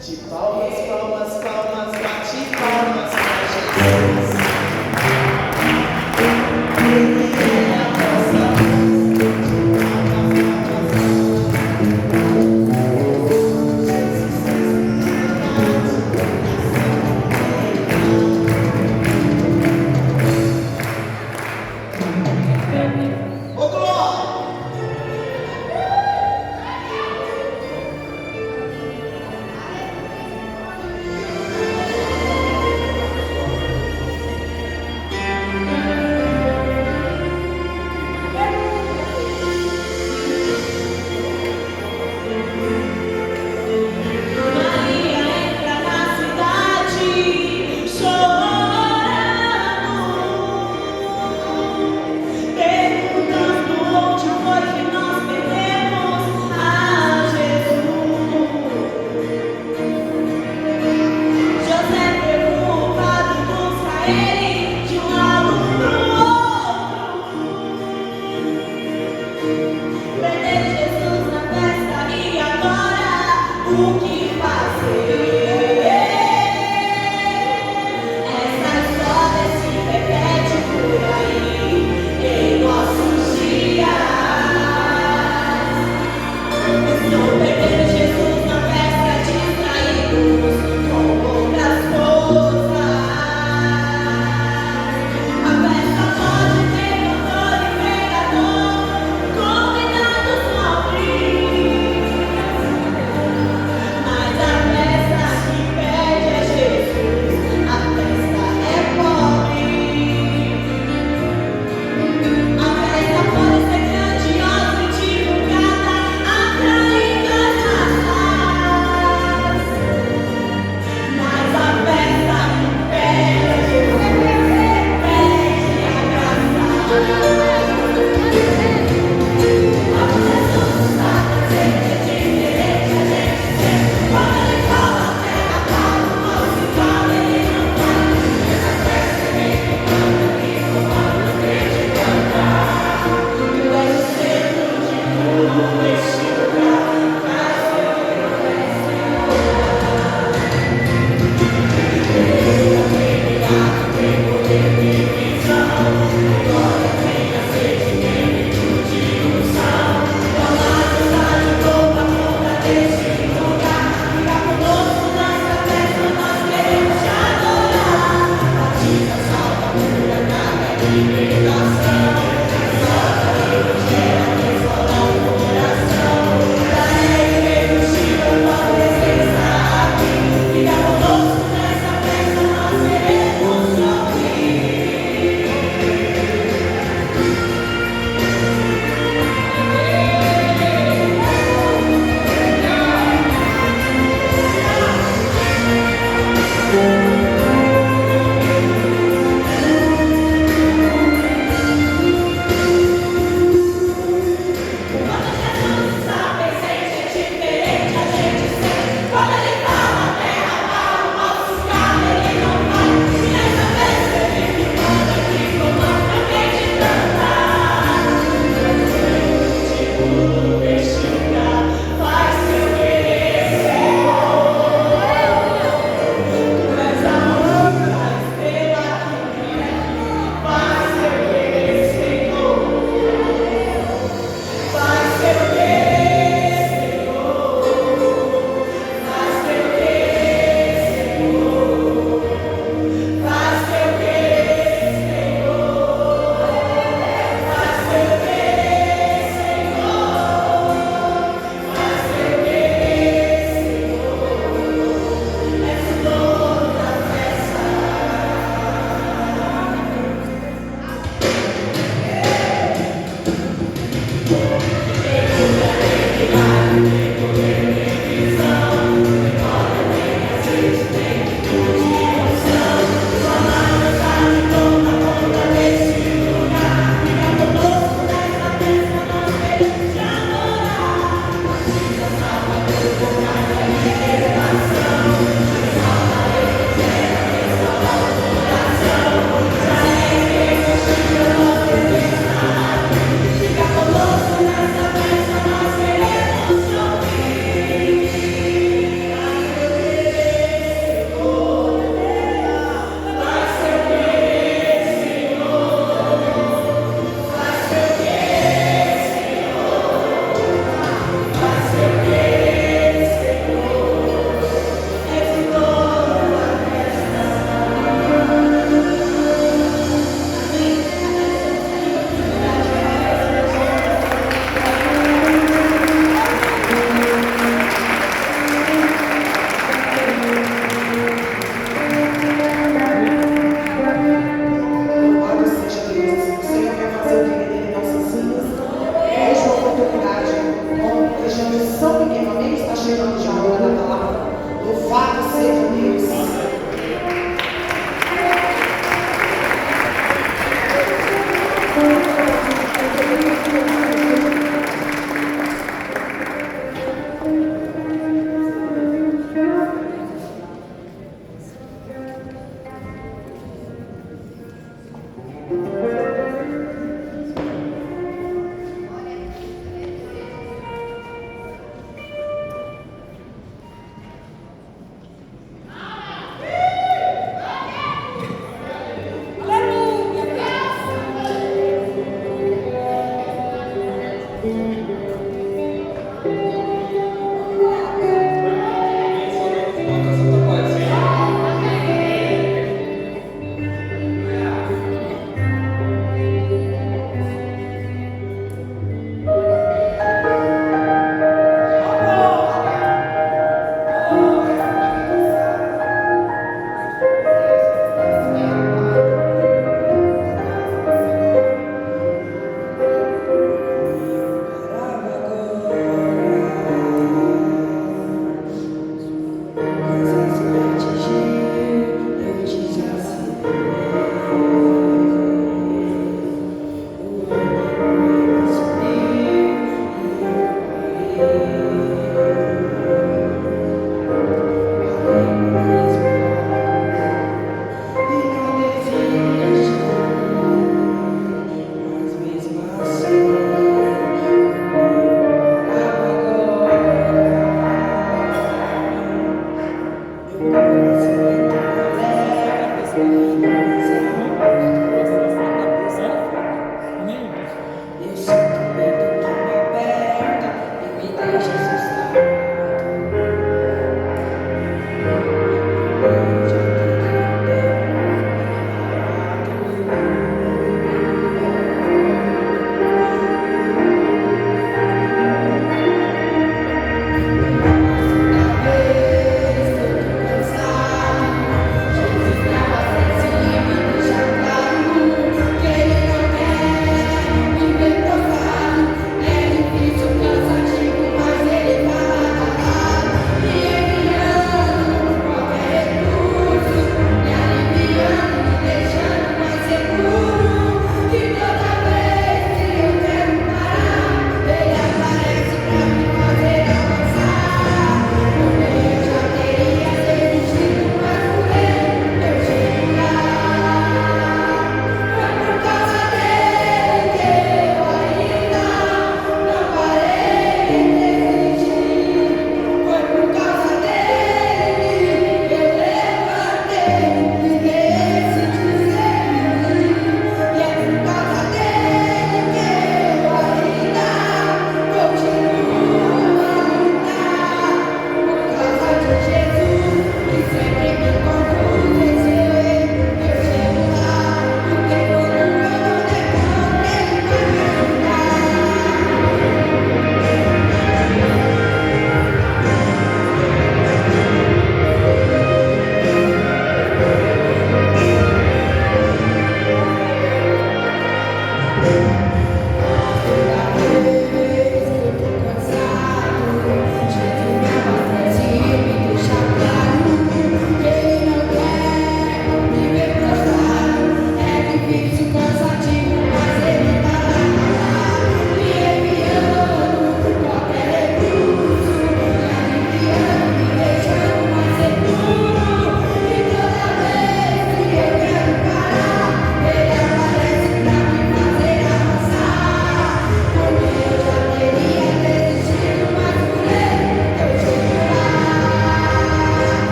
Bate palmas, palmas, palmas, bate palmas para Jesus.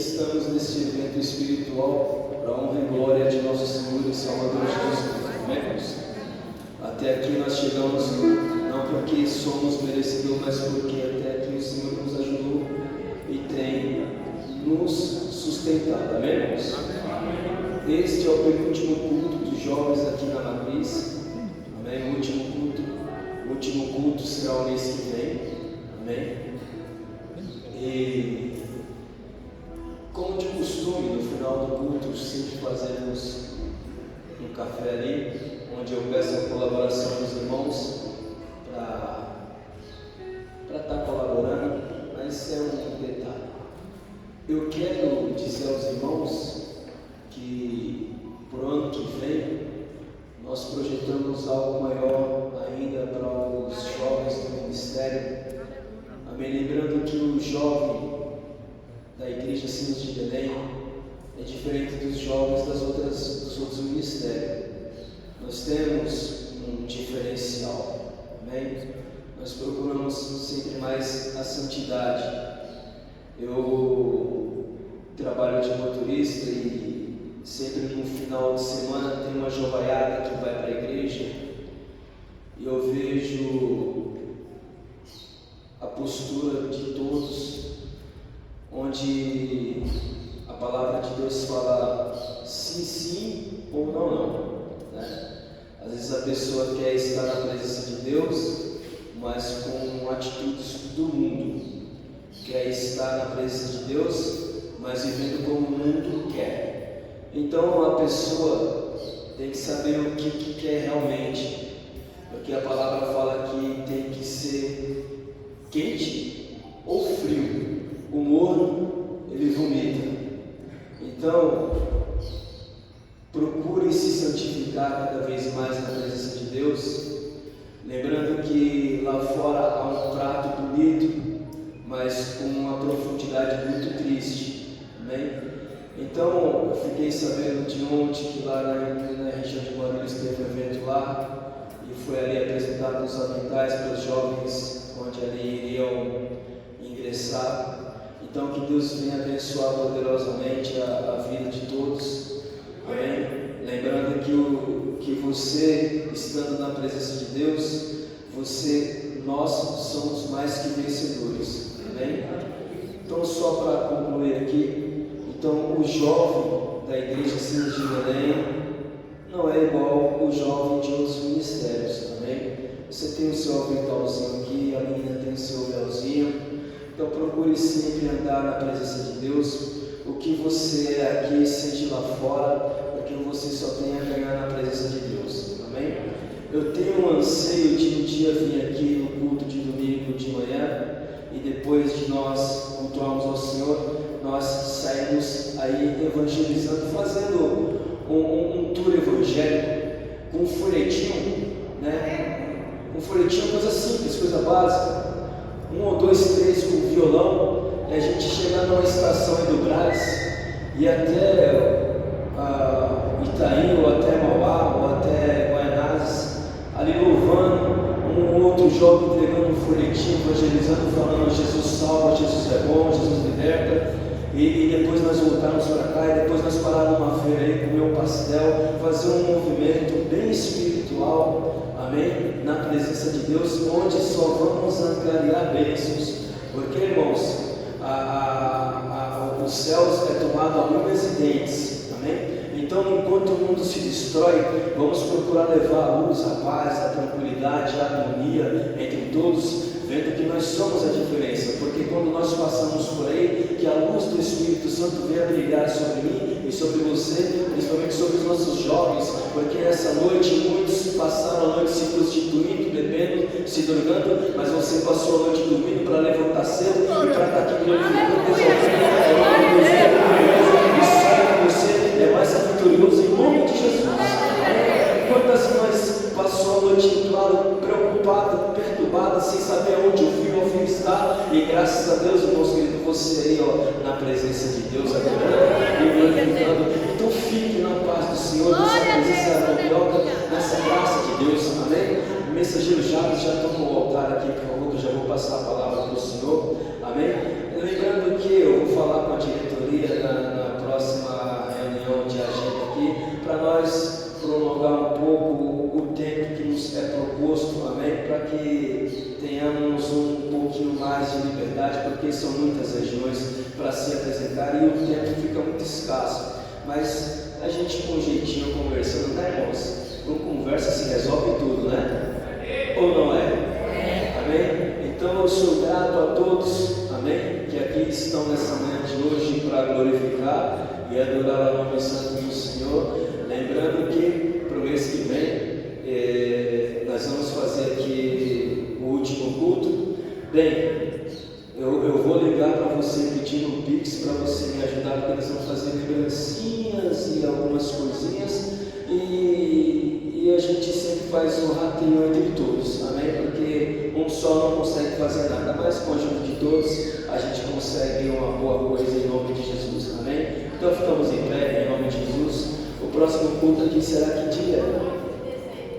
estamos nesse evento espiritual para a honra e glória de nosso Senhor e Salvador Jesus Cristo. Amém, irmãos? Até aqui nós chegamos não porque somos merecedores, mas porque até aqui o Senhor nos ajudou e tem nos sustentado. Amém, irmãos? Este é o penúltimo culto dos jovens aqui na Matriz. Amém? O último culto será o mês que vem. Amém? E como de costume, no final do culto, sempre fazemos um café ali, onde eu peço a colaboração dos irmãos para estar colaborando, mas isso é um detalhe. Eu quero dizer aos irmãos que para o ano que vem nós projetamos algo maior ainda para os jovens do ministério. Amém? Lembrando que o jovem da Igreja Sinos de Belém é diferente dos jovens dos outros ministérios. Nós temos um diferencial. Amém? Nós procuramos sempre mais a santidade. Eu trabalho de motorista e sempre no final de semana tem uma jovaiada que vai para a igreja e eu vejo a postura de todos, onde a palavra de Deus fala sim, sim ou não, não, né? Às vezes a pessoa quer estar na presença de Deus, mas com atitudes do mundo. Quer estar na presença de Deus, mas vivendo como o mundo quer. Então a pessoa tem que saber o que quer realmente, porque a palavra fala que tem que ser quente ou frio. O morno, ele vomita. Então, procure se santificar cada vez mais na presença de Deus, lembrando que lá fora há um prato bonito, mas com uma profundidade muito triste. Amém? Então, eu fiquei sabendo de ontem que lá na região de Guarulhos teve um evento lá, e foi ali apresentado os aventais para os jovens, onde ali iriam ingressar. Então, que Deus venha abençoar poderosamente a vida de todos. Amém? Lembrando que você, estando na presença de Deus, nós somos mais que vencedores. Amém? Então, só para concluir aqui, então o jovem da Igreja Sinos de Belém não é igual o jovem de outros ministérios. Amém? Você tem o seu aventalzinho aqui, a menina tem o seu véuzinho. Então procure sempre andar na presença de Deus. O que você é aqui, seja lá fora, porque você só tem a ganhar na presença de Deus. Amém? Eu tenho um anseio de um dia vir aqui no culto de domingo de manhã, e depois de nós cultuarmos ao Senhor, nós saímos aí evangelizando, fazendo um tour evangélico com um folhetinho, né? Um folhetinho, coisa simples, coisa básica. 1 ou 2, 3 com violão, e a gente chegar numa estação aí do Brás e até Itaim, ou até Mauá, ou até Guaianazes, ali louvando, um outro jovem entregando um folhetinho, evangelizando, falando Jesus salva, Jesus é bom, Jesus liberta, e depois nós voltarmos para cá, e depois nós parar numa feira aí, comer um pastel, fazer um movimento bem espiritual. Amém? Na presença de Deus, onde só vamos angariar bênçãos. Porque, irmãos, os céus é tomado a unhas e dentes. Amém? Então, enquanto o mundo se destrói, vamos procurar levar a luz, a paz, a tranquilidade, a harmonia entre todos, vendo que nós somos a diferença. Porque quando nós passamos por aí, que a luz do Espírito Santo venha brilhar sobre mim e sobre você, principalmente sobre os nossos jovens, porque nessa noite muitos passaram a noite se prostituindo, bebendo, se drogando, mas você passou a noite dormindo para levantar cedo e para estar aqui glorificando Deus. E sabe que você é mais vitorioso em nome de Jesus. Quantas mães passou a noite claro, preocupada, perturbada, sem saber onde o filho está, e graças a Deus, irmãos queridos, você aí na presença de Deus, adorando e glorificando. Então fique na paz do Senhor, nessa presença maravilhosa, nessa graça de Deus. Amém? O mensageiro Jabes já tomou o altar aqui, por favor, que eu já vou passar a palavra para o Senhor. Amém? Lembrando que eu vou falar com a diretoria que tenhamos um pouquinho mais de liberdade, porque são muitas regiões para se apresentar e o tempo fica muito escasso. Mas a gente com um jeitinho conversando, né, irmãos? Com conversa se resolve tudo, né? Ou não é? Amém? Então eu sou grato a todos, amém? Que aqui estão nessa manhã de hoje para glorificar e adorar o nome santo do Senhor. Lembrando que para o mês que vem nós vamos fazer aqui o último culto. Bem, eu vou ligar para você pedindo um Pix para você me ajudar, porque nós vamos fazer lembrancinhas e algumas coisinhas e a gente sempre faz um rateio entre todos, amém? Porque um só não consegue fazer nada, mas com a ajuda de todos a gente consegue uma boa coisa em nome de Jesus, amém? Então ficamos em pé em nome de Jesus. O próximo culto aqui será que dia?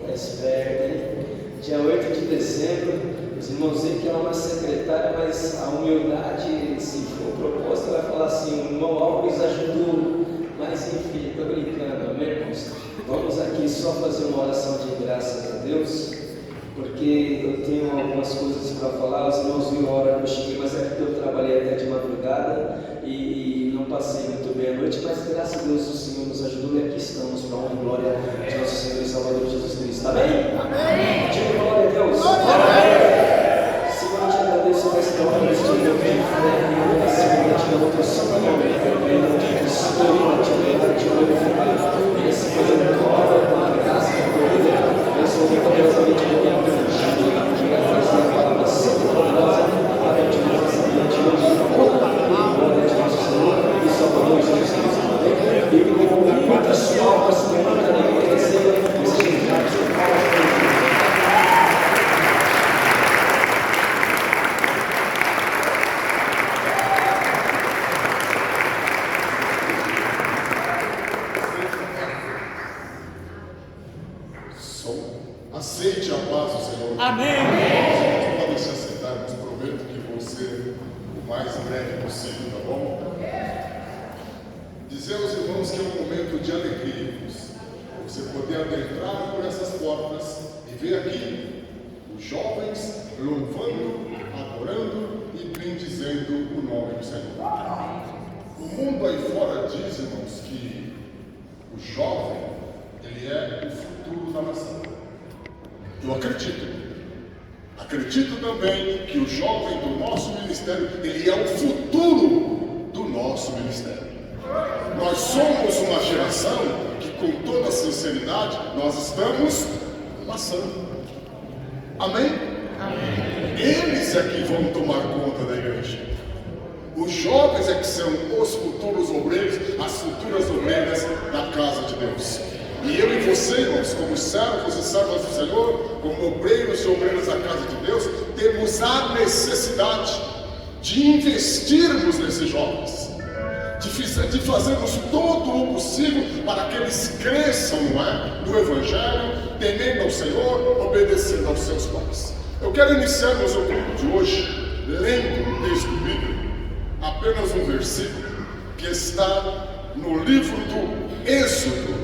Está esperto, hein? Dia 8 de dezembro. Os irmãos veem que ela é uma secretária, mas a humildade, se for proposta, vai falar assim: o irmão Alves ajudou, mas enfim, estou brincando, amém, irmãos? Vamos aqui só fazer uma oração de graças a Deus, porque eu tenho algumas coisas para falar. Os irmãos viram a hora que eu cheguei, mas é porque eu trabalhei até de madrugada e não passei muito bem a noite, mas graças a Deus o Senhor nos ajudou e aqui estamos para a honra e glória de nosso Senhor e Salvador Jesus Cristo. Amém? Amém! Diga glória a Deus! Amém! Senhor, eu te agradeço por esta hora, neste meu bem, e essa segunda te dou o seu nome, em nome de Cristo, te glorificar, e esse poder de glória, com a graça e a glória, eu sou poderosamente glorificado, que vai fazer a palavra sempre poderosa, para a gente nossa vida de hoje, glória de nosso Senhor e Salvador Jesus Cristo, e com muitas palmas, que eu mando a igreja, receba esse jeito de palmas. Aceite a paz do Senhor. Amém. Podem se assentar, mas prometo que vou ser o mais breve possível, tá bom? Dizer aos irmãos que é um momento de alegria, você poder adentrar por essas portas e ver aqui os jovens louvando, adorando e bendizendo o nome do Senhor. O mundo aí fora diz, irmãos, que o jovem, ele é o futuro da nação. Eu acredito. Acredito também que o jovem do nosso ministério, ele é o futuro do nosso ministério. Nós somos uma geração que, com toda sinceridade, nós estamos passando. Amém? Amém. Eles é que vão tomar conta da igreja. Os jovens é que são os futuros obreiros, as futuras obreiras da casa de Deus. E eu e você, irmãos, como servos e servas do Senhor, como obreiros e obreiras da casa de Deus, temos a necessidade de investirmos nesses jovens, de fazermos todo o possível para que eles cresçam, não é? No Evangelho, temendo ao Senhor, obedecendo aos seus pais. Eu quero iniciar meus culto de hoje lendo um texto bíblico, apenas um versículo que está no livro do Êxodo,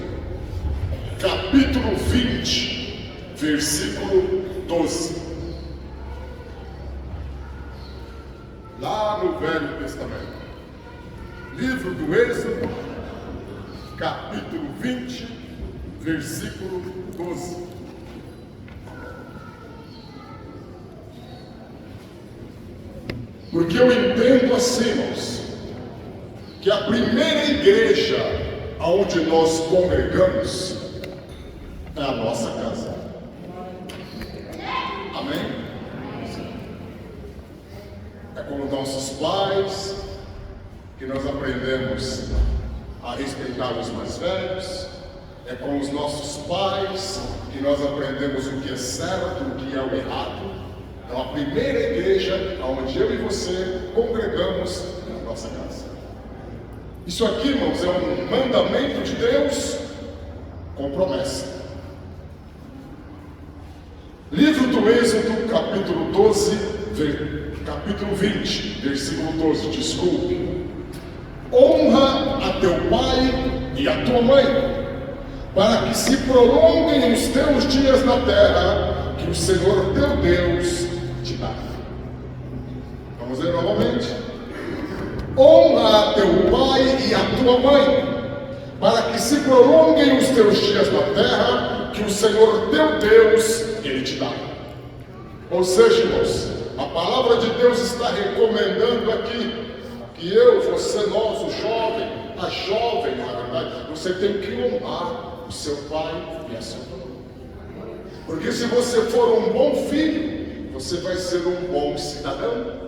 capítulo 20, versículo 12. Lá no Velho Testamento. Livro do Êxodo, capítulo 20, versículo 12. Porque eu entendo assim, irmãos, que a primeira igreja onde nós congregamos é a nossa casa. Amém? É com os nossos pais que nós aprendemos a respeitar os mais velhos. É com os nossos pais que nós aprendemos o que é certo, o que é o errado. Então, a primeira igreja onde eu e você congregamos é a nossa casa. Isso aqui, irmãos, é um mandamento de Deus com promessa. Livro do Êxodo, capítulo 12, capítulo 20, versículo 12, desculpe. Honra a teu pai e a tua mãe, para que se prolonguem os teus dias na terra, que o Senhor teu Deus te dá. Vamos ler novamente. Honra a teu pai e a tua mãe, para que se prolonguem os teus dias na terra, que o Senhor teu Deus, Ele te dá. Ou seja, irmãos, a palavra de Deus está recomendando aqui que eu, você, nós, o jovem, a jovem, na verdade, você tem que honrar o seu pai e a sua mãe. Porque se você for um bom filho, você vai ser um bom cidadão.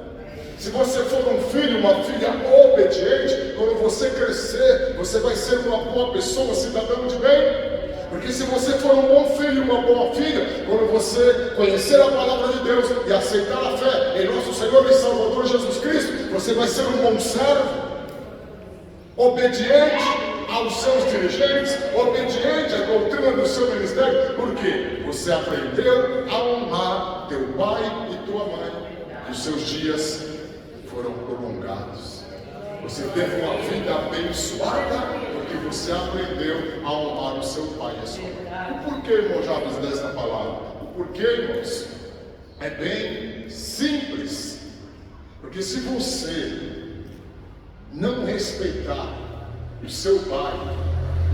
Se você for um filho, uma filha obediente, quando você crescer, você vai ser uma boa pessoa, cidadão de bem. Porque se você for um bom filho, uma boa filha, quando você conhecer a palavra de Deus e aceitar a fé em nosso Senhor e Salvador Jesus Cristo, você vai ser um bom servo, obediente aos seus dirigentes, obediente à doutrina do seu ministério. Por quê? Você aprendeu a honrar teu pai e tua mãe, e os seus dias foram prolongados. Você teve uma vida abençoada porque você aprendeu a honrar o seu pai e a sua mãe. O porquê, irmão Jabes, desta palavra? O porquê, irmãos, é bem simples. Porque se você não respeitar o seu pai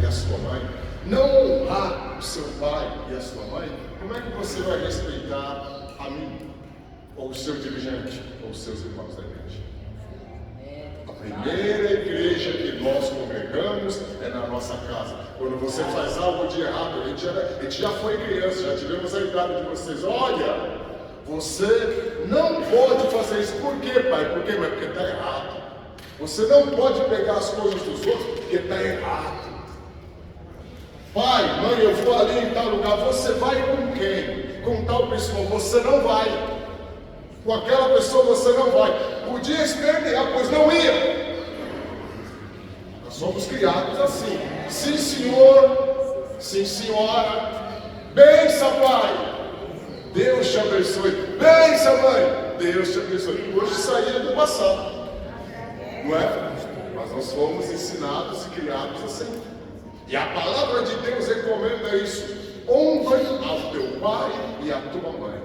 e a sua mãe, não honrar o seu pai e a sua mãe, como é que você vai respeitar a mim, ou o seu dirigente, ou os seus irmãos da igreja? A primeira igreja que nós congregamos é na nossa casa. Quando você faz algo de errado, a gente já foi criança, já tivemos a idade de vocês. Olha, você não pode fazer isso. Por quê, pai? Por quê? Mas porque está errado. Você não pode pegar as coisas dos outros porque está errado. Pai, mãe, eu vou ali em tal lugar. Você vai com quem? Com tal pessoa. Você não vai. Com aquela pessoa você não vai. Podia espernear, pois não ia. Nós somos criados assim. Sim, senhor. Sim, senhora. Benção, pai. Deus te abençoe. Benção, mãe. Deus te abençoe. Hoje saía do passado. Não é? Mas nós fomos ensinados e criados assim. E a palavra de Deus recomenda isso. Honra ao teu pai e à tua mãe,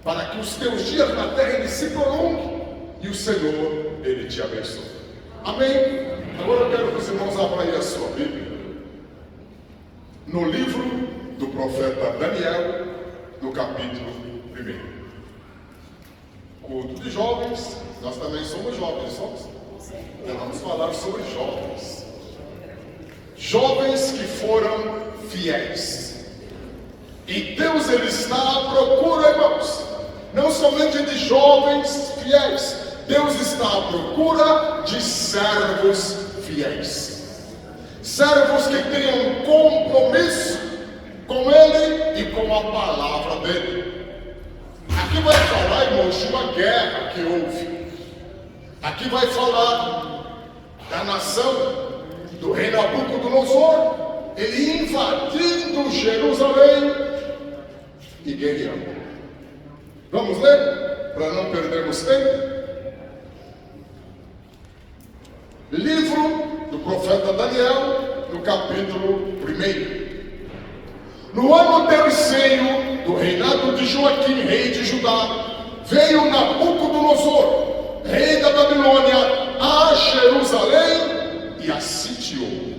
para que os teus dias na terra eles se prolonguem e o Senhor, Ele te abençoe. Amém? Agora eu quero que os irmãos abram aí a sua Bíblia no livro do profeta Daniel, no capítulo 1. Culto de jovens, nós também somos jovens, somos? Então vamos falar sobre jovens. Jovens que foram fiéis. E Deus Ele está à procura, irmãos, não somente de jovens fiéis. Deus está à procura de servos fiéis. Servos que tenham compromisso com Ele e com a palavra dEle. Aqui vai falar, irmãos, de uma guerra que houve. Aqui vai falar da nação do rei Nabucodonosor, ele invadindo Jerusalém e guerreando. Vamos ler, para não perdermos tempo? Livro do profeta Daniel, no capítulo 1. No ano terceiro do reinado de Joaquim, rei de Judá, veio Nabucodonosor, rei da Babilônia, a Jerusalém e a sitiou.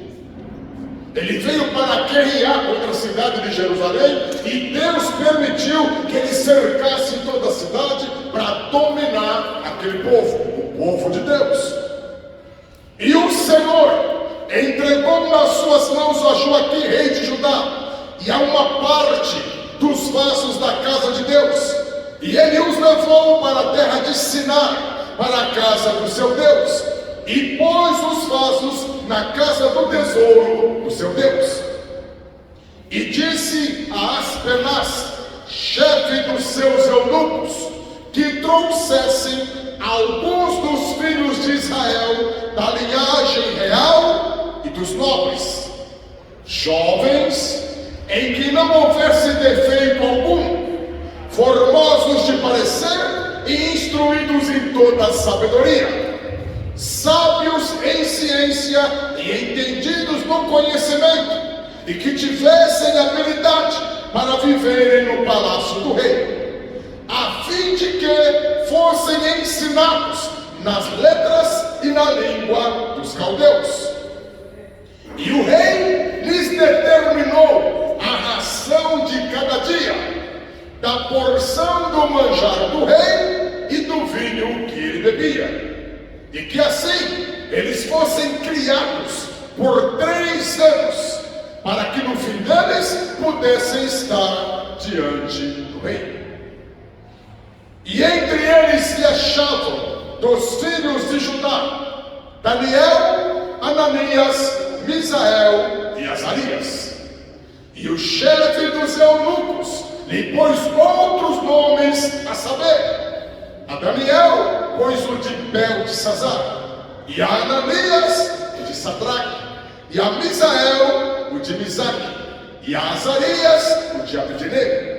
Ele veio para guerrear contra a cidade de Jerusalém e Deus permitiu que ele cercasse toda a cidade para dominar aquele povo, o povo de Deus. E o Senhor entregou nas suas mãos a Joaquim, rei de Judá, e a uma parte dos vasos da casa de Deus. E ele os levou para a terra de Sinar, para a casa do seu Deus, e pôs os vasos na casa do tesouro do seu Deus. E disse a Aspenaz, chefe dos seus eunucos, que trouxessem alguns dos filhos de Israel da linhagem real e dos nobres, jovens, em que não houvesse defeito algum, formosos de parecer e instruídos em toda a sabedoria, sábios em ciência e entendidos no conhecimento, e que tivessem habilidade para viverem no palácio do rei, a fim de que fossem ensinados nas letras e na língua dos caldeus. E o rei lhes determinou a ração de cada dia, da porção do manjar do rei e do vinho que ele bebia, e que assim eles fossem criados por 3 anos, para que no fim deles pudessem estar diante do rei. E entre eles se achavam dos filhos de Judá, Daniel, Ananias, Misael e Azarias. E o chefe dos eunucos lhe pôs outros nomes, a saber, a Daniel pôs o de Beltesazar, e a Ananias o de Sadraque, e a Misael o de Misaque, e a Azarias o de Abednego.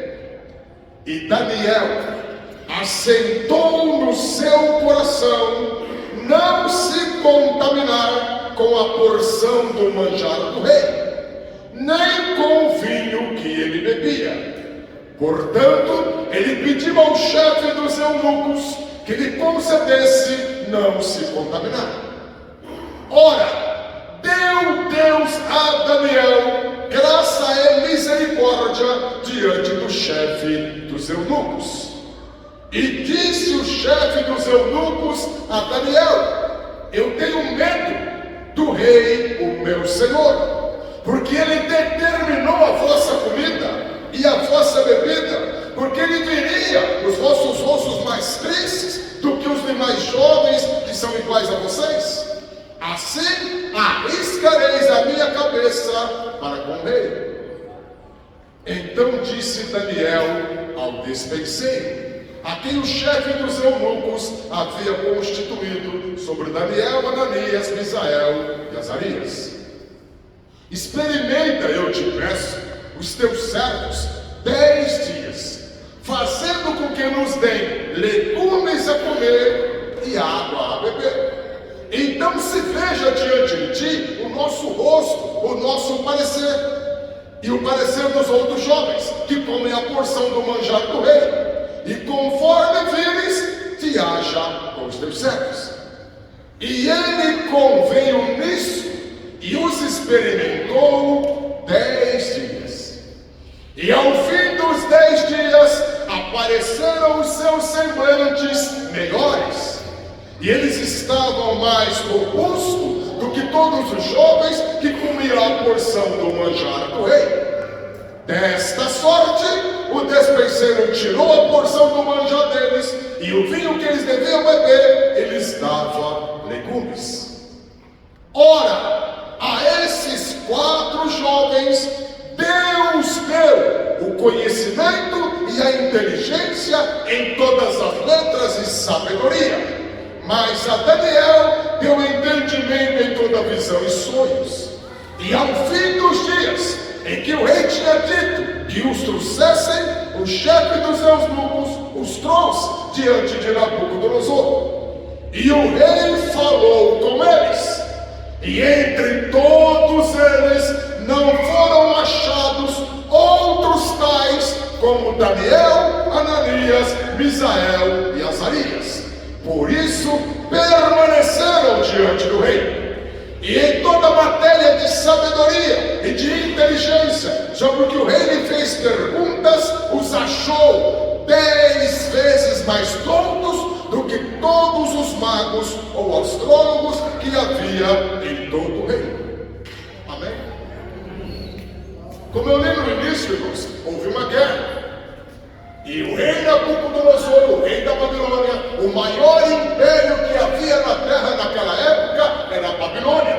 E Daniel assentou no seu coração não se contaminar com a porção do manjar do rei, nem com o vinho que ele bebia. Portanto, ele pediu ao chefe dos eunucos que lhe concedesse não se contaminar. Ora, deu Deus a Daniel graça e misericórdia diante do chefe dos eunucos. E disse o chefe dos eunucos a Daniel: eu tenho medo do rei, o meu senhor, porque ele determinou a vossa comida e a vossa bebida, porque ele viria os vossos rostos mais tristes do que os demais jovens que são iguais a vocês. Assim arriscareis a minha cabeça para com o rei. Então disse Daniel ao despenseiro, a quem o chefe dos eunucos havia constituído sobre Daniel, Ananias, Misael e Azarias: experimenta, eu te peço, os teus servos 10 dias, fazendo com que nos deem legumes a comer e água a beber. Então se veja diante de ti o nosso rosto, o nosso parecer, e o parecer dos outros jovens, que comem a porção do manjar do rei. E conforme vires, te haja com os teus servos. E ele conveio nisso, e os experimentou 10 dias. E ao fim dos 10 dias, apareceram os seus semblantes melhores, e eles estavam mais robustos do que todos os jovens que comiam a porção do manjar do rei. Desta sorte, o despenseiro tirou a porção do manjar deles, e o vinho que eles deviam beber, eles dava legumes. Ora, a esses 4 jovens, Deus deu o conhecimento e a inteligência em todas as letras e sabedoria. Mas a Daniel deu entendimento em toda visão e sonhos. E ao fim dos dias, em que o rei tinha dito que os trouxessem, o chefe dos eunucos os trouxe diante de Nabucodonosor. E o rei falou com eles, e entre todos eles não foram achados outros tais como Daniel, Ananias, Misael e Azarias. Por isso permaneceram diante do rei. E em toda matéria de sabedoria e de inteligência, sobre o que o rei lhe fez perguntas, os achou 10 vezes mais tontos do que todos os magos ou astrólogos que havia em todo o reino. Amém? Como eu li no início, irmãos, houve uma guerra. E o rei Nabucodonosor, o rei da Babilônia, o maior império que havia na terra naquela época era a Babilônia.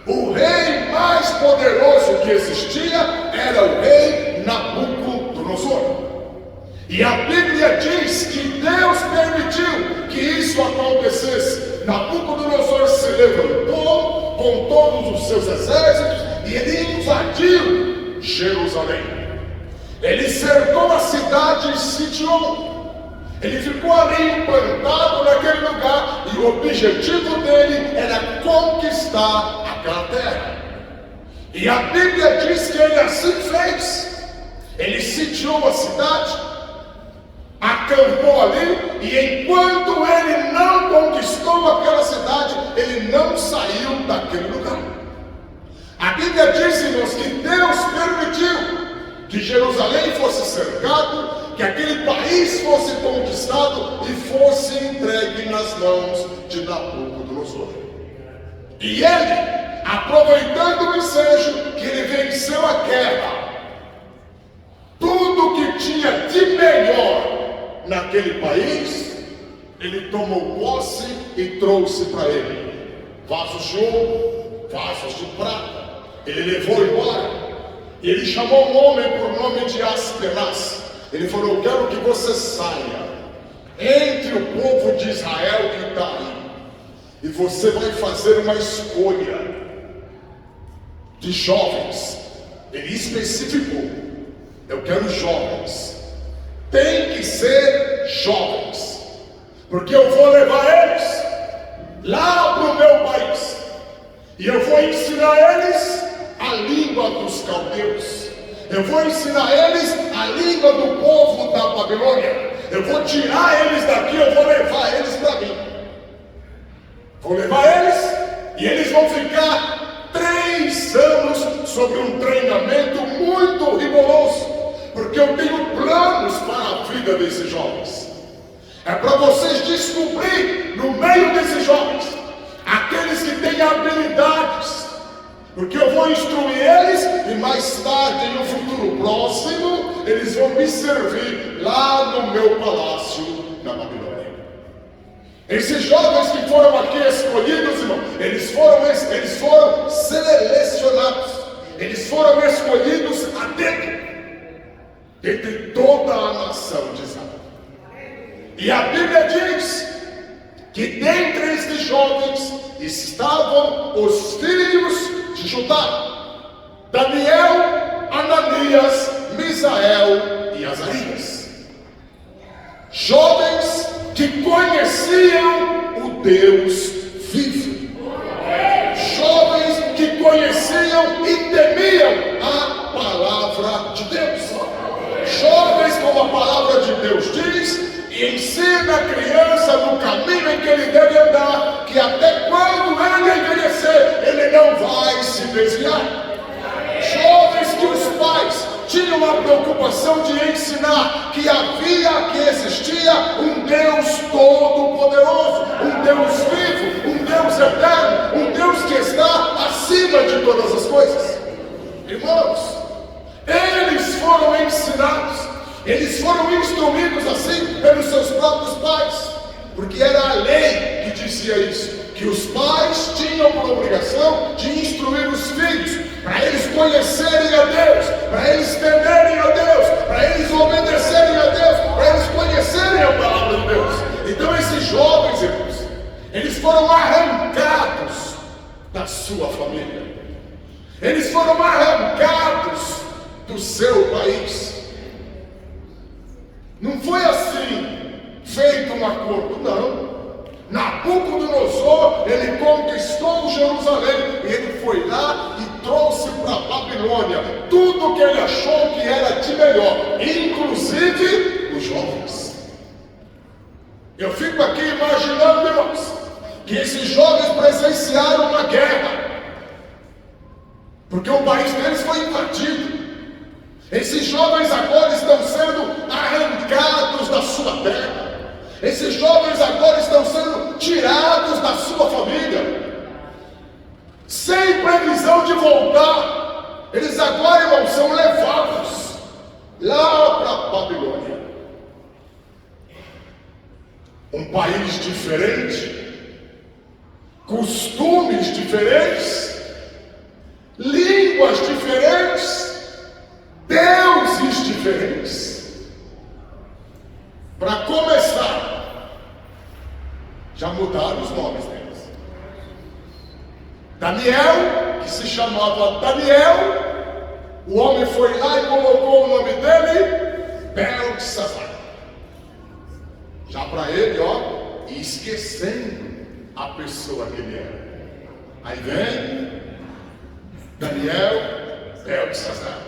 O rei mais poderoso que existia era o rei Nabucodonosor. E a Bíblia diz que Deus permitiu que isso acontecesse. Nabucodonosor se levantou com todos os seus exércitos e ele invadiu Jerusalém. Ele cercou a cidade e sitiou. Ele ficou ali implantado naquele lugar, e o objetivo dele era conquistar aquela terra. E a Bíblia diz que ele assim fez. Ele sitiou a cidade, acampou ali, e enquanto ele não conquistou aquela cidade, ele não saiu daquele lugar. A Bíblia diz, irmãos, que Deus permitiu que Jerusalém fosse cercado, que aquele país fosse conquistado e fosse entregue nas mãos de Nabucodonosor. E ele, aproveitando o ensejo que ele venceu a guerra, tudo que tinha de melhor naquele país, ele tomou posse e trouxe para ele vasos de ouro, vasos de prata. Ele levou embora. E ele chamou um homem por nome de Aspenaz. Ele falou: eu quero que você saia entre o povo de Israel que está aí, e você vai fazer uma escolha de jovens. Ele especificou: eu quero jovens, tem que ser jovens, porque eu vou levar eles lá para o meu país, e eu vou ensinar eles a língua dos caldeus, eu vou ensinar eles a língua do povo da Babilônia, eu vou tirar eles daqui, eu vou levar eles para mim, vou levar eles, e eles vão ficar 3 anos sobre um treinamento muito rigoroso, porque eu tenho planos para a vida desses jovens. É para vocês descobrir no meio desses jovens aqueles que têm habilidades, porque eu vou instruir eles, e mais tarde, no futuro próximo, eles vão me servir lá no meu palácio na Babilônia. Esses jovens que foram aqui escolhidos, irmão, eles foram selecionados, eles foram escolhidos a dedo, entre toda a nação de Israel. E a Bíblia diz que dentre estes jovens estavam os filhos de Judá: Daniel, Ananias, Misael e Azarias. Jovens que conheciam o Deus vivo. Jovens que conheciam e temiam a palavra de Deus. Jovens, como a palavra de Deus diz, e ensina a criança no caminho em que ele deve andar, que até quando ele envelhecer, ele não vai se desviar. Jovens que os pais tinham a preocupação de ensinar que existia um Deus todo-poderoso, um Deus vivo, um Deus eterno, um Deus que está acima de todas as coisas. Irmãos, eles foram ensinados, eles foram instruídos assim pelos seus próprios pais, porque era a lei que dizia isso, que os pais tinham por obrigação de instruir os filhos, para eles conhecerem a Deus, para eles temerem a Deus, para eles obedecerem a Deus, para eles conhecerem a palavra de Deus. Então esses jovens, irmãos, eles foram arrancados da sua família, eles foram arrancados do seu país. Não foi assim feito um acordo, não. Nabucodonosor, ele conquistou Jerusalém, e ele foi lá e trouxe para a Babilônia tudo que ele achou que era de melhor, inclusive os jovens. Eu fico aqui imaginando, irmãos, que esses jovens presenciaram uma guerra, porque o país deles foi invadido. Esses jovens agora estão sendo arrancados da sua terra. Esses jovens agora estão sendo tirados da sua família, sem previsão de voltar. Eles agora, irmãos, são levados lá para a Babilônia. Um país diferente, costumes diferentes, línguas diferentes, deuses diferentes. Para começar, já mudaram os nomes deles. Daniel, que se chamava Daniel, o homem foi lá e colocou o nome dele Beltesazar. Já para ele, esquecendo a pessoa que ele era. Aí vem Daniel, Beltesazar.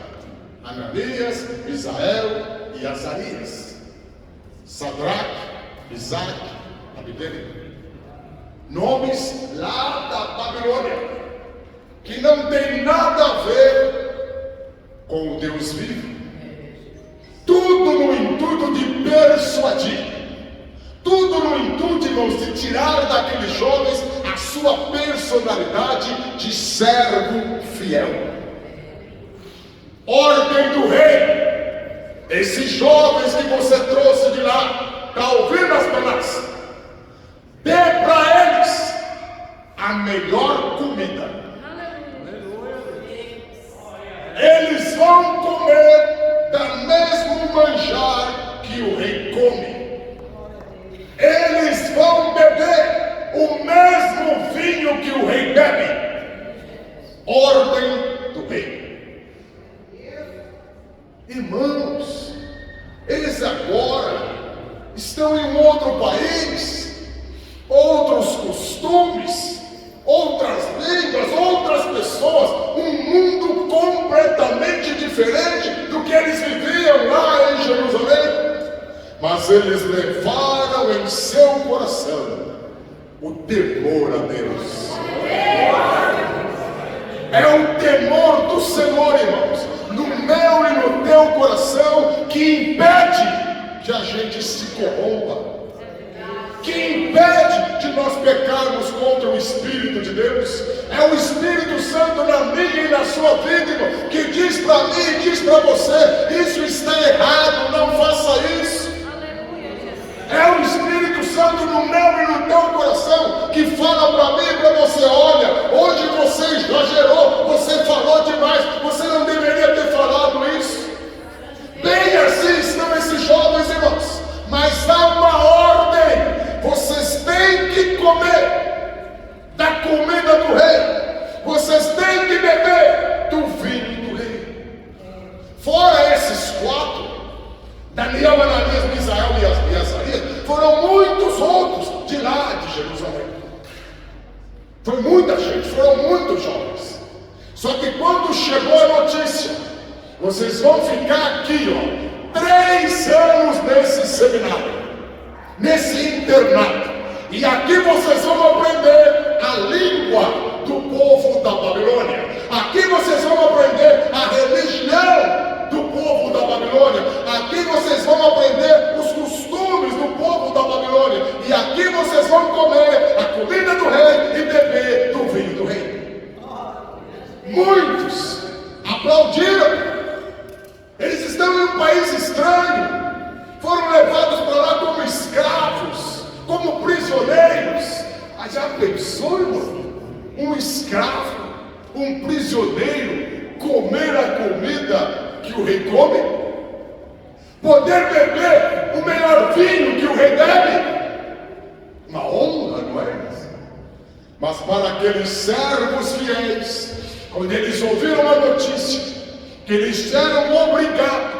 Ananias, Misael e Azarias. Sadraque, Mesaque, Abednego. Nomes lá da Babilônia, que não tem nada a ver com o Deus vivo. Tudo no intuito de persuadir, tudo no intuito, irmãos, de tirar daqueles jovens a sua personalidade de servo fiel. Ordem do rei: esses jovens que você trouxe de lá, está ouvindo as palavras? Dê para eles a melhor comida. Eles vão comer da mesmo manjar que o rei come. Eles vão beber o mesmo vinho que o rei bebe. Ordem do rei. Irmãos, eles agora estão em um outro país, outros costumes, outras línguas, outras pessoas, um mundo completamente diferente do que eles viviam lá em Jerusalém. Mas eles levaram em seu coração o temor a Deus. É o temor do Senhor, irmãos, no meu e no teu coração, que impede que a gente se corrompa, que impede de nós pecarmos contra o Espírito de Deus. É o Espírito Santo na minha e na sua vida, irmão, que diz para mim e diz para você: isso está errado, não faça isso. É o Espírito Santo no meu e no teu coração que fala para mim e para você: olha, hoje você exagerou, você falou demais, você não deveria ter falado isso. Bem assim estão esses jovens, irmãos, mas há uma ordem: vocês têm que comer da comida do rei, vocês têm que beber do vinho do rei. Fora esses quatro, Daniel, Ananias, Misael e Azarias, foram muitos outros de lá de Jerusalém. Foi muita gente, foram muitos jovens. Só que quando chegou a notícia: vocês vão ficar aqui, 3 anos nesse seminário, nesse internato, e aqui vocês vão aprender a língua do povo da Babilônia, aqui vocês vão aprender a religião do povo da Babilônia, aqui vocês vão aprender os costumes do povo da Babilônia, e aqui vocês vão comer a comida do rei e beber do vinho do rei. Muitos aplaudiram. Eles estão em um país estranho, foram levados para lá como escravos, como prisioneiros. Mas já pensou, irmão? Um escravo, um prisioneiro, comer a comida que o rei come? Poder beber o melhor vinho que o rei bebe? Uma honra, não é? Mas para aqueles servos fiéis, quando eles ouviram a notícia que eles eram obrigados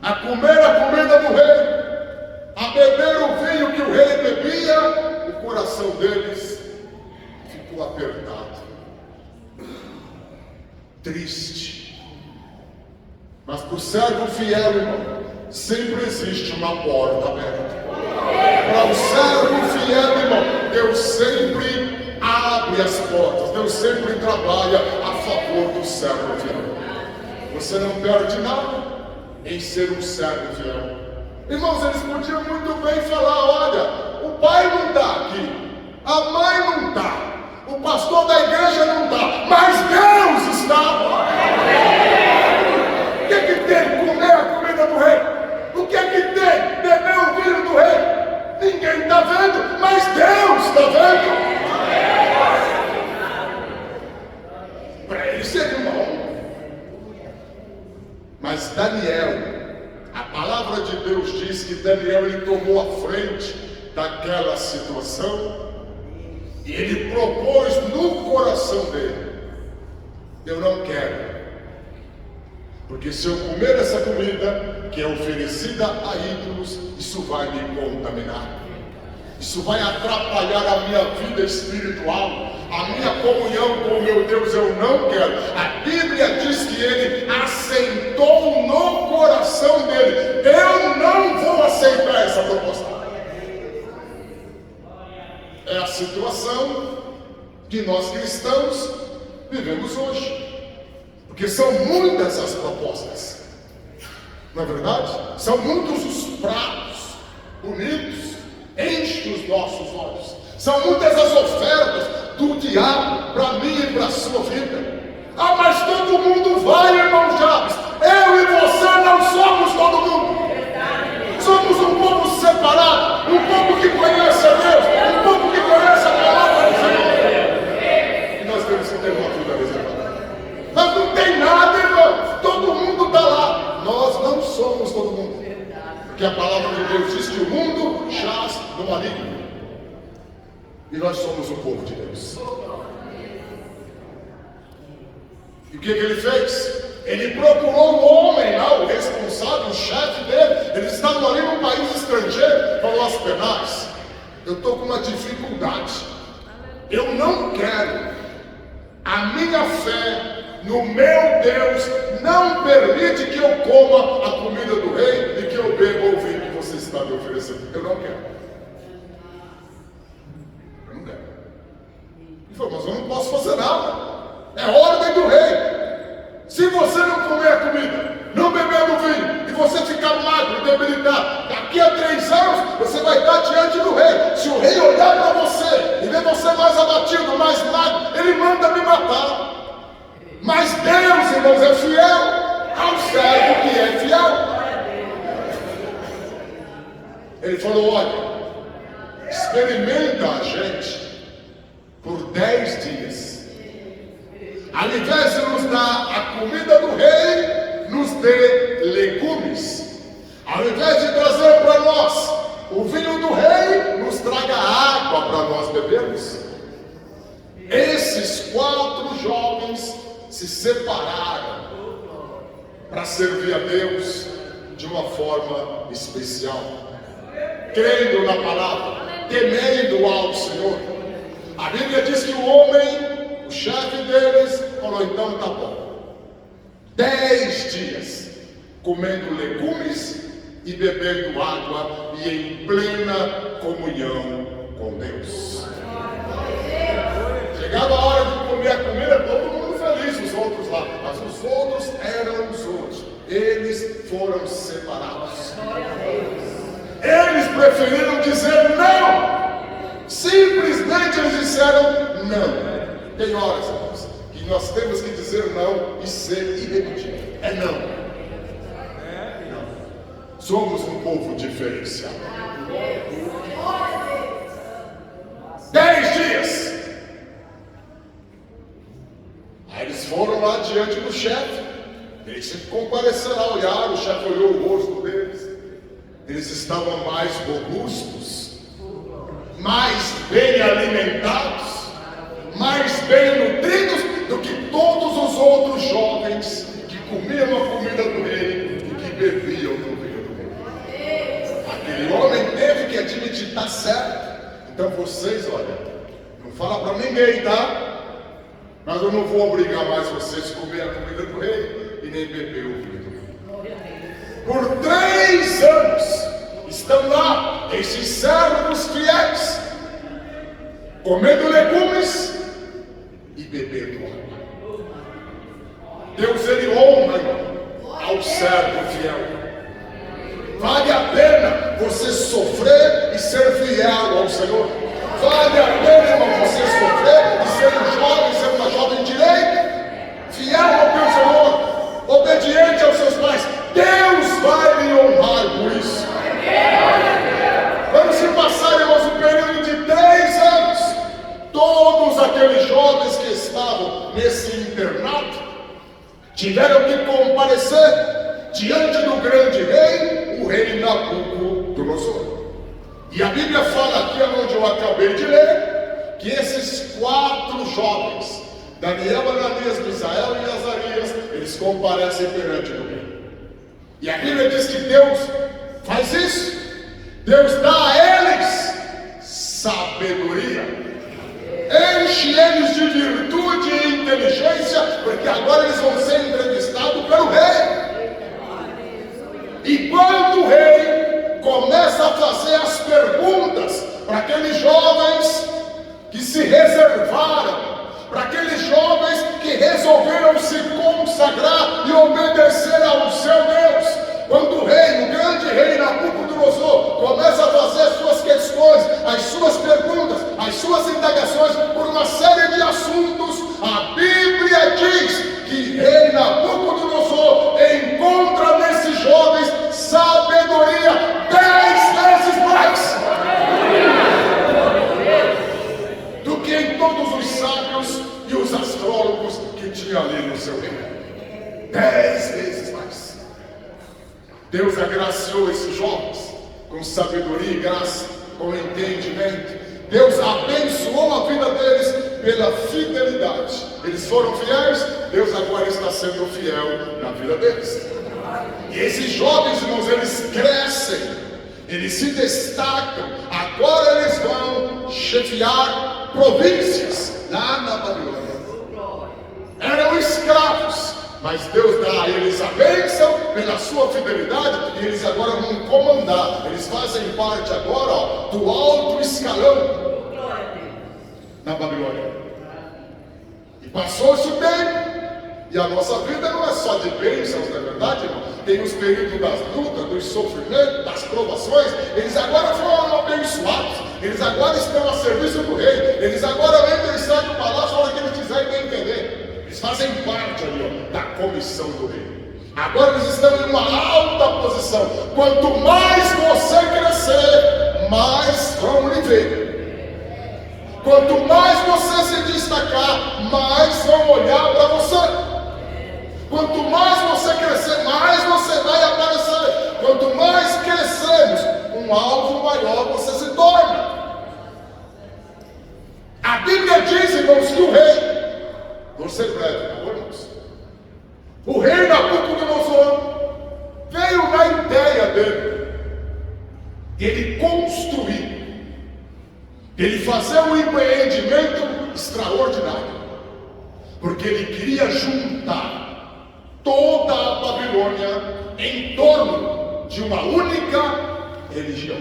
a comer a comida do rei, a beber o vinho que o rei bebia, o coração deles ficou apertado, triste. Mas para o servo fiel, irmão, sempre existe uma porta aberta. Para o servo fiel, irmão, Deus sempre abre as portas, Deus sempre trabalha a favor do servo fiel. Você não perde nada em ser um servo fiel. Irmãos, eles podiam muito bem falar: olha, o pai não está aqui, a mãe não está, o pastor da igreja não está, mas Deus está. O que é que tem comer a comida do rei? O que é que tem beber o vinho do rei? Ninguém está vendo, mas Deus está vendo. Para ele seria uma honra. Mas Daniel, a palavra de Deus diz que Daniel, ele tomou a frente daquela situação e ele propôs no coração dele: eu não quero, porque se eu comer essa comida que é oferecida a ídolos, isso vai me contaminar, Isso vai atrapalhar a minha vida espiritual, a minha comunhão com o meu Deus. Eu não quero. A Bíblia diz que ele assentou no coração dele. Eu não vou aceitar essa proposta. É a situação que nós cristãos vivemos hoje, porque são muitas as propostas, não é verdade? São muitos os pratos bonitos, enche os nossos olhos. São muitas as ofertas do diabo para mim e para a sua vida. Ah, mas todo mundo vai, irmão Jabes. Eu e você não somos todo mundo. Somos um povo separado, um povo que conhece a Deus, um povo que conhece a palavra do Senhor. E nós temos que ter uma vida reservada. Mas não tem nada, irmão. Todo mundo está lá. Nós não somos todo mundo. Porque a palavra de Deus diz que o mundo jaz no maligno. E nós somos o povo de Deus. E o que ele fez? Ele procurou o homem lá, o responsável, o chefe dele. Eles estavam ali num país estrangeiro. Falou: Aspenaz, eu estou com uma dificuldade. Eu não quero. A minha fé no meu Deus não permite que eu coma a comida do rei e que eu beba o vinho que você está me oferecendo. Eu não quero. Eu não quero. Ele falou: mas eu não posso fazer nada. É ordem do rei. Se você não comer a comida, não beber do vinho, e você ficar magro e debilitado, daqui a 3 anos você vai estar diante do rei. Se o rei olhar para você e ver você mais abatido, mais magro, ele manda me matar. Mas Deus, irmãos, é fiel ao servo que é fiel. Ele falou: olha, experimenta a gente por 10 dias. Ao invés de nos dar a comida do rei, nos dê legumes. Ao invés de trazer para nós o vinho do rei, nos traga água para nós bebermos. Esses 4 jovens se separaram para servir a Deus de uma forma especial, crendo na palavra, temendo ao Senhor. A Bíblia diz que o homem, o chefe deles, falou: então tá bom, 10 dias comendo legumes e bebendo água e em plena comunhão com Deus. Chegava a hora de comer a comida, todo mundo feliz, os outros lá, mas os outros eram os outros. Eles foram separados. Eles preferiram dizer não. Simplesmente eles disseram não. Tem horas, irmãos, que nós temos que dizer não e ser irredutível. É não. Não. Somos um povo diferenciado. 10 dias. Aí eles foram lá diante do chefe. Eles se compareceram, olharam, o chefe olhou o rosto deles. Eles estavam mais robustos, mais bem alimentados, mais bem nutridos do que todos os outros jovens que comiam a comida do rei e que bebiam do vinho do rei. Aquele homem teve que admitir: está certo. Então vocês, olha, não fala para ninguém, tá? Mas eu não vou obrigar mais vocês a comer a comida do rei e nem beber o vinho do rei. Por 3 anos estão lá esses servos fiéis, comendo legumes e bebendo água. Deus, ele honra ao servo fiel. Vale a pena você sofrer e ser fiel ao Senhor. Vale a pena, irmão, você sofrer e ser um jovem, ser uma jovem direita, fiel ao teu Senhor, obediente aos seus pais. Deus vai lhe honrar por isso. Quando se passar, irmãos, um período de 3 anos, todos aqueles jovens que estavam nesse internato tiveram que comparecer diante do grande rei, o rei Nabucodonosor. E a Bíblia fala aqui, onde eu acabei de ler, que esses 4 jovens, Daniel, Ananias, Misael e Azarias, eles comparecem perante o rei. E a Bíblia diz que Deus faz isso. Deus dá a eles sabedoria. Enche eles de virtude e inteligência, porque agora eles vão ser entrevistados pelo rei. E quando o rei começa a fazer as perguntas para aqueles jovens que se reservaram, para aqueles jovens que resolveram se consagrar e obedecer ao seu Deus, quando o rei, o grande rei Nabucodonosor, começa a fazer as suas questões, as suas perguntas, as suas indagações por uma série de assuntos, a Bíblia diz que rei Nabucodonosor encontra nesses jovens sabedoria 10 vezes mais do que em todos os sábios e os astrólogos que tinha ali no seu reino. 10 vezes mais. Deus agraciou esses jovens com sabedoria e graça, com entendimento. Deus abençoou a vida deles pela fidelidade. Eles foram fiéis, Deus agora está sendo fiel na vida deles. E esses jovens, irmãos, eles crescem, eles se destacam. Agora eles vão chefiar províncias lá na Babilônia. Eram escravos, mas Deus dá a eles a bênção pela sua fidelidade, e eles agora vão comandar. Eles fazem parte agora, do alto escalão na Babilônia. E passou-se o tempo, e a nossa vida não é só de bênçãos, não é verdade, irmão? Tem os períodos das lutas, dos sofrimentos, das provações. Eles agora foram abençoados, eles agora estão a serviço do rei, eles agora entram e saem do palácio a hora que eles quiserem entender. Eles fazem parte ali, da comissão do rei. Agora eles estão em uma alta posição. Quanto mais você crescer, mais vão lhe ver. Quanto mais você se destacar, mais vão olhar para você. Quanto mais você crescer, mais você vai aparecer. Quanto mais crescermos, um alvo maior você se torna. A Bíblia diz, irmãos, que o rei, vou ser breve, tá bom, irmãos? O rei Nabucodonosor veio na ideia dele, ele construir, ele fazer um empreendimento extraordinário, porque ele queria juntar toda a Babilônia em torno de uma única religião.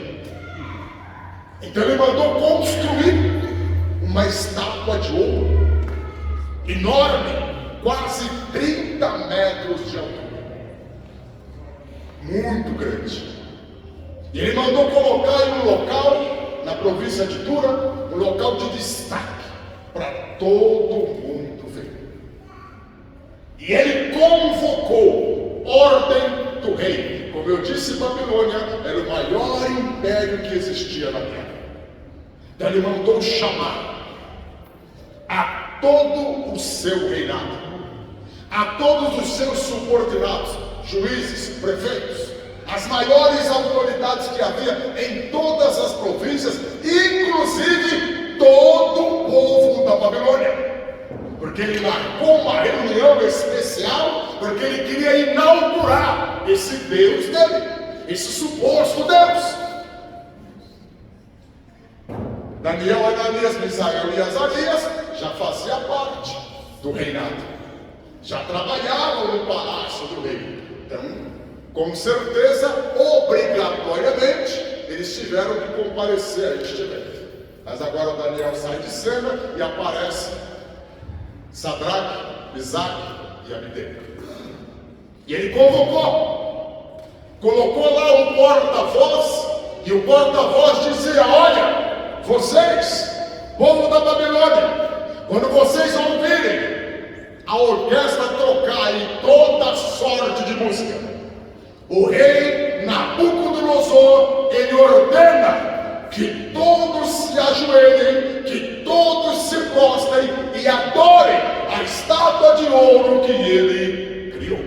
Então ele mandou construir uma estátua de ouro enorme, quase 30 metros de altura, muito grande. E ele mandou colocar em um local, na província de Dura, um local de destaque, para todo mundo ver. E ele convocou ordem do rei. Como eu disse, Babilônia era o maior império que existia na terra. Então ele mandou chamar a todo o seu reinado, a todos os seus subordinados, juízes, prefeitos, as maiores autoridades que havia em todas as províncias, inclusive todo o povo da Babilônia. Porque ele marcou uma reunião especial, porque ele queria inaugurar esse Deus dele, esse suposto Deus. Daniel, Ananias, Misael e Azarias já fazia parte do reinado, já trabalhavam no palácio do rei. Então, com certeza, obrigatoriamente, eles tiveram que comparecer a este evento. Mas agora Daniel sai de cena e aparece Sadraque, Mesaque e Abdenego. E ele convocou, colocou lá um porta-voz, e o porta-voz dizia: olha, vocês, povo da Babilônia, quando vocês ouvirem a orquestra tocar em toda sorte de música, o rei Nabucodonosor, ele ordena que todos se ajoelhem, que todos se prostrem e adorem a estátua de ouro que ele criou.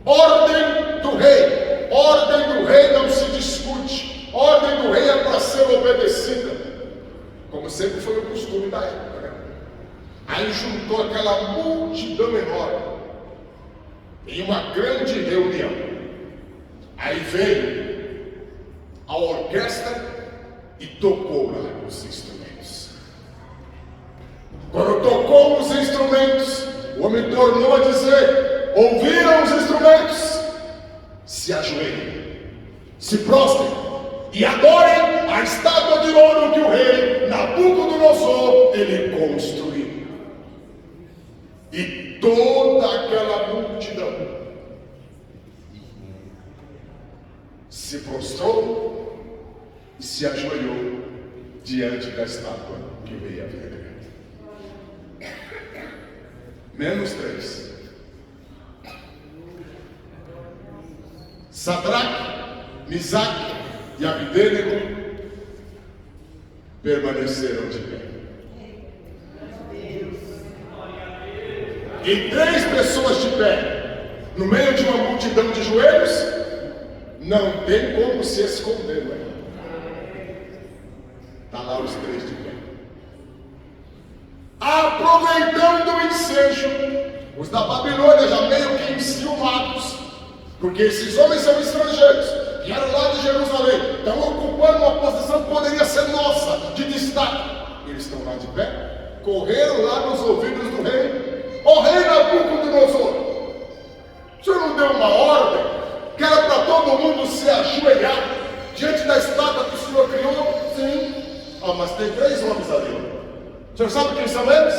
Ordem do rei não se discute, ordem do rei é para ser obedecida, como sempre foi o costume da época, né? Aí juntou aquela multidão enorme em uma grande reunião. Aí veio a orquestra e tocou lá os instrumentos. Quando tocou os instrumentos, o homem tornou a dizer: ouviram os instrumentos? Se ajoelhem, se prostrem e adorem a estátua de ouro que o rei Nabucodonosor ele construiu. E toda aquela multidão se prostrou e se ajoelhou diante da estátua que o rei havia criado. Menos 3. Sadraque, Misaque e Abdênego permaneceram de pé. E 3 pessoas de pé, no meio de uma multidão de joelhos, não tem como se esconder. Está lá os 3 de pé. Aproveitando o ensejo, os da Babilônia já meio que enciumados, porque esses homens são estrangeiros, vieram lá de Jerusalém, estão ocupando uma posição que poderia ser nossa, de destaque. Eles estão lá de pé, correram lá nos ouvidos do rei. Ó rei Nabucodonosor, o senhor não deu uma ordem que era para todo mundo se ajoelhar diante da estátua que o senhor criou? Sim. Mas tem 3 homens ali. O senhor sabe quem são eles?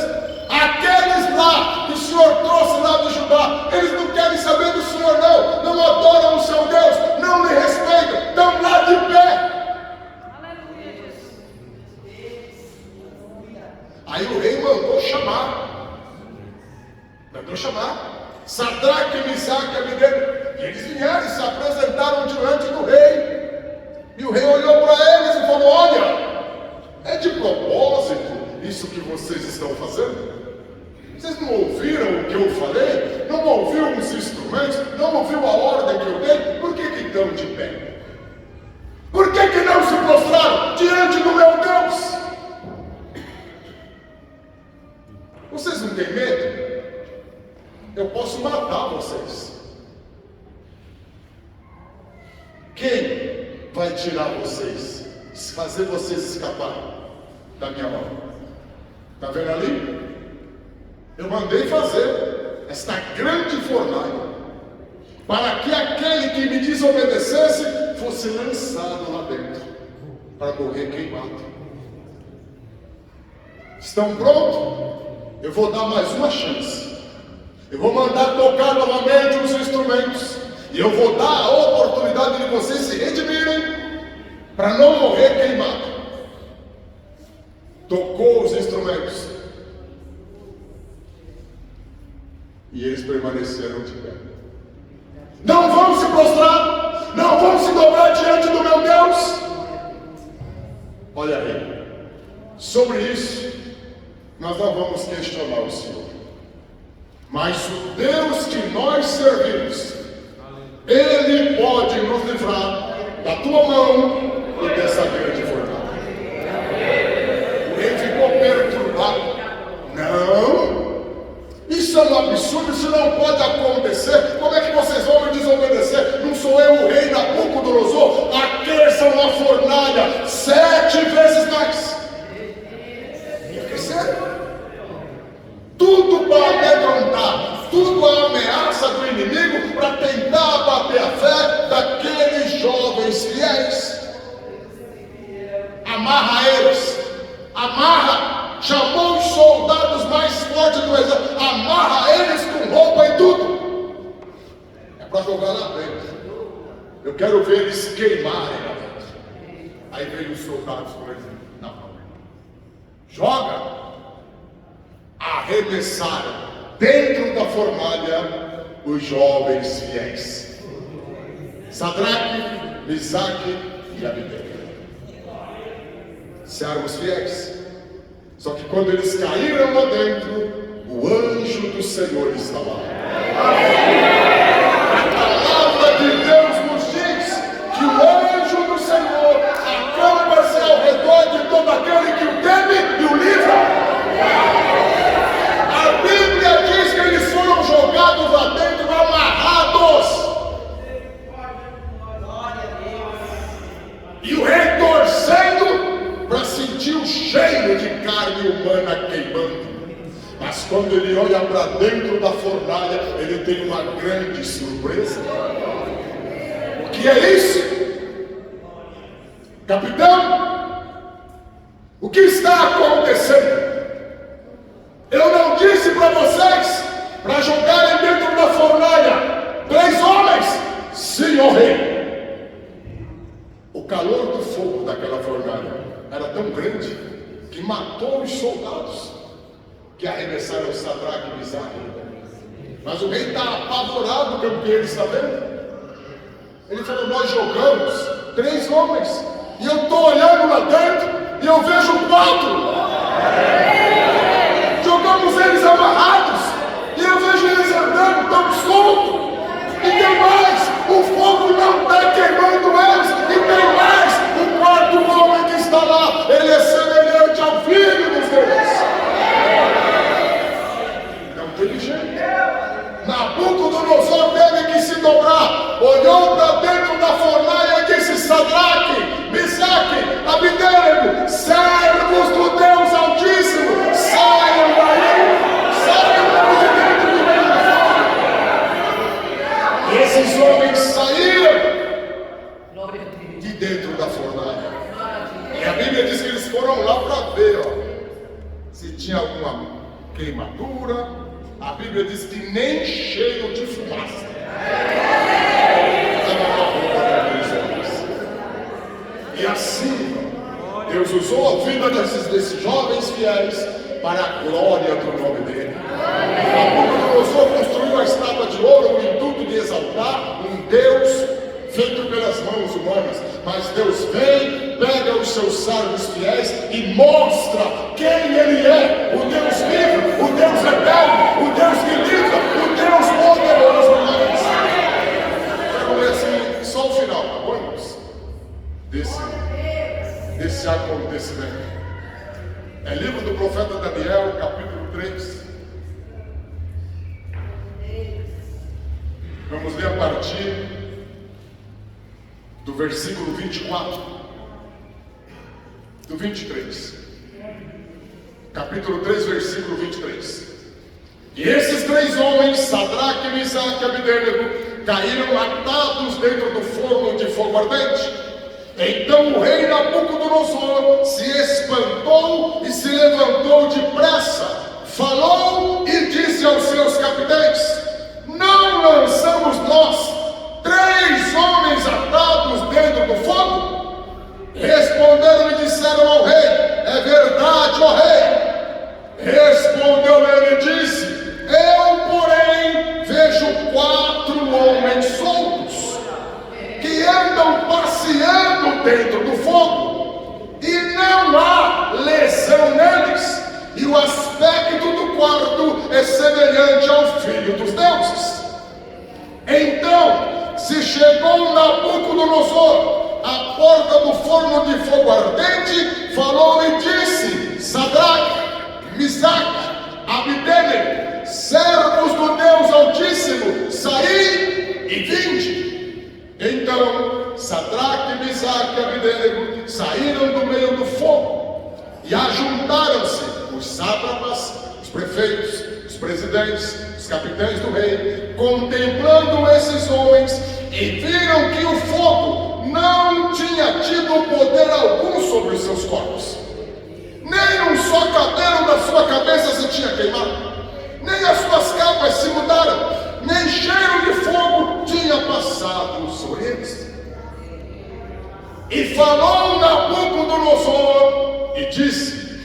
Aqueles lá que o senhor trouxe lá de Judá. Eles não querem saber do senhor, não adoram o seu Deus, não lhe respeitam, estão lá de pé. Aleluia. Aí o rei mandou chamar Sadraque, Misaque e Abdênego. E eles vieram e se apresentaram diante do rei. E o rei olhou para eles e falou: olha, é de propósito isso que vocês estão fazendo? Vocês não ouviram o que eu falei? Não ouviram os instrumentos? Não ouviram a ordem que eu dei? Por que estão de pé? Por que não se prostraram diante do meu Deus? Vocês não têm medo? Eu posso matar vocês. Quem vai tirar vocês, fazer vocês escapar da minha mão? Está vendo ali? Eu mandei fazer esta grande fornalha para que aquele que me desobedecesse fosse lançado lá dentro para morrer queimado. Estão prontos? Eu vou dar mais uma chance. Eu vou mandar tocar novamente os instrumentos. E eu vou dar a oportunidade de vocês se redimirem para não morrer queimado. Tocou os instrumentos. E eles permaneceram de pé. Não vão se prostrar, não vão se dobrar diante do meu Deus. Olha aí, sobre isso nós não vamos questionar o Senhor, mas o Deus que nós servimos, Ele pode nos livrar da tua mão e dessa grande fornalha. Ele ficou perturbado. Não, isso é um absurdo, isso não pode acontecer. Como é que vocês vão me desobedecer? Não sou eu o rei Nabucodonosor? Aqueçam uma fornalha 7 vezes mais. É sério? Tudo para amedrontar, tudo a ameaça do inimigo para tentar abater a fé daqueles jovens fiéis. Amarra eles, amarra, chamou os soldados mais fortes do exército, amarra eles com roupa e tudo. É para jogar lá dentro. Eu quero ver eles queimarem lá dentro. Aí veio os soldados com eles na mão. Joga. Arremessaram dentro da fornalha os jovens fiéis, Sadraque, Misaque e Abdênego. Eram os fiéis. Só que quando eles caíram lá dentro, o anjo do Senhor estava lá. A palavra de Deus nos diz que o anjo do Senhor acampa-se ao redor de todo aquele que o teme e o livra. A Bíblia diz que eles foram jogados lá dentro, amarrados. E o rei torcendo quando ele olha para dentro da fornalha, ele tem uma grande surpresa. O que é isso? Capitão, o que está acontecendo? Eu não disse para vocês para jogarem dentro da fornalha 3 homens? Sim, ó rei. O calor do fogo daquela fornalha era tão grande que matou os soldados que arremessaram Sadraque e Misaque. Mas o rei está apavorado pelo que ele está vendo. Ele falou: nós jogamos 3 homens, e eu estou olhando lá dentro e eu vejo 4. Jogamos eles amarrados e eu vejo eles andando tão soltos. E tem mais, o fogo não está queimando eles. E tem mais, o 4º homem que está lá, ele é semelhante ao Filho dos deuses. Não tem jeito. Nabucodonosor teve que se dobrar, olhou para dentro da fornalha e disse: Sadraque, Misaque, Abidênego, servos do Deus Altíssimo, saiam daí, saiam de dentro do meio do fogo. E esses homens saíram de dentro da fornalha. E a Bíblia diz que eles foram lá para ver, se tinha alguma queimadura. A Bíblia diz que nem cheiro de fumaça estava na boca daqueles homens. E assim, Deus usou a vida desses jovens fiéis para a glória do nome dele. Nabucodonosor construiu a estátua de ouro, o intuito de exaltar um Deus feito pelas mãos humanas. Mas Deus vem, pega os seus servos fiéis e mostra quem ele é: o Deus vivo, o Deus eterno, o Deus que livra, o Deus poderoso. Vamos ver assim, só o final, tá bom, irmãos? Desse acontecimento. É livro do profeta Daniel, capítulo 3. Vamos ler a partir do versículo 24, do 23. Capítulo 3, versículo 23. E esses 3 homens, Sadraque, Misaque e Abidênego, caíram atados dentro do forno de fogo ardente. Então o rei Nabucodonosor se espantou e se levantou depressa, falou e disse aos seus capitães: não lançamos nós 3 homens atados dentro do fogo? Responderam e disseram ao rei: é verdade, ó rei. Respondeu ele e disse: eu, porém, vejo 4 homens soltos que andam passeando dentro do fogo, e não há lesão neles, e o aspecto do quarto é semelhante ao Filho dos deuses. Então se chegou Nabucodonosor à porta do forno de fogo ardente, falou e disse: Sadraque, Misaque, Abidênego, servos do Deus Altíssimo, saí e vinde. Então Sadraque, Misaque e Abidênego saíram do meio do fogo, e ajuntaram-se os sátrapas, os prefeitos, os presidentes, os capitães do rei, contemplando esses homens, e viram que o fogo não tinha tido poder algum sobre os seus corpos. Nem um só cabelo da sua cabeça se tinha queimado, nem as suas capas se mudaram, nem cheiro de fogo tinha passado sobre eles. E falou Nabucodonosor e disse: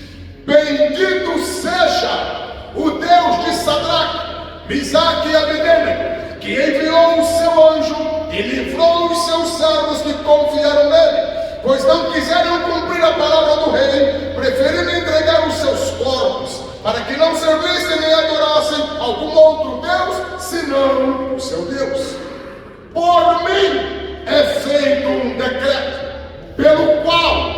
bendito seja o Deus de Sadraque, Misaque e Abidênego, que enviou o seu anjo e livrou os seus servos que confiaram nele, pois não quiseram cumprir a palavra do rei, preferindo entregar os seus corpos, para que não servissem nem adorassem algum outro Deus, senão o seu Deus. Por mim é feito um decreto, pelo qual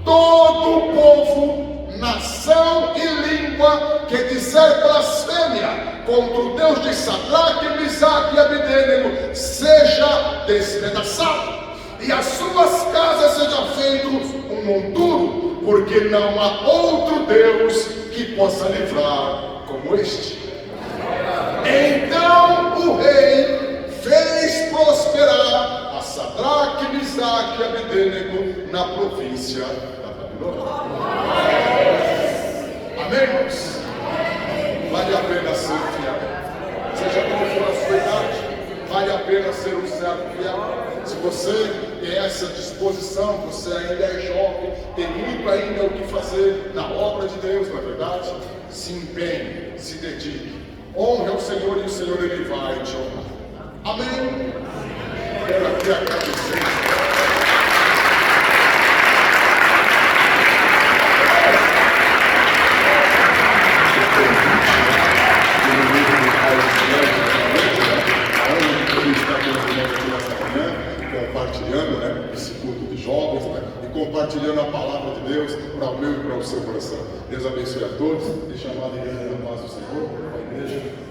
todo o povo, nação e língua que disser blasfêmia contra o Deus de Sadraque, Misaque e Abidênego seja despedaçado, e as suas casas seja feito um monturo, porque não há outro Deus que possa livrar como este? Então o rei fez prosperar a Sadraque, Misaque e Abednego na província da Babilônia. Amém, irmãos? Vale a pena ser fiel. Seja como for a sua idade, vale a pena ser um servo fiel. Se você tem essa disposição, você ainda é jovem, tem muito ainda o que fazer na obra de Deus, não é verdade? Se empenhe, se dedique, honre ao Senhor e o Senhor Ele vai te honrar. Amém? Quero aqui agradecer. Compartilhando, né, esse culto de jovens, né, e compartilhando a palavra de Deus para o meu e para o seu coração. Deus abençoe a todos. Deixa a igreja da paz do Senhor, a igreja.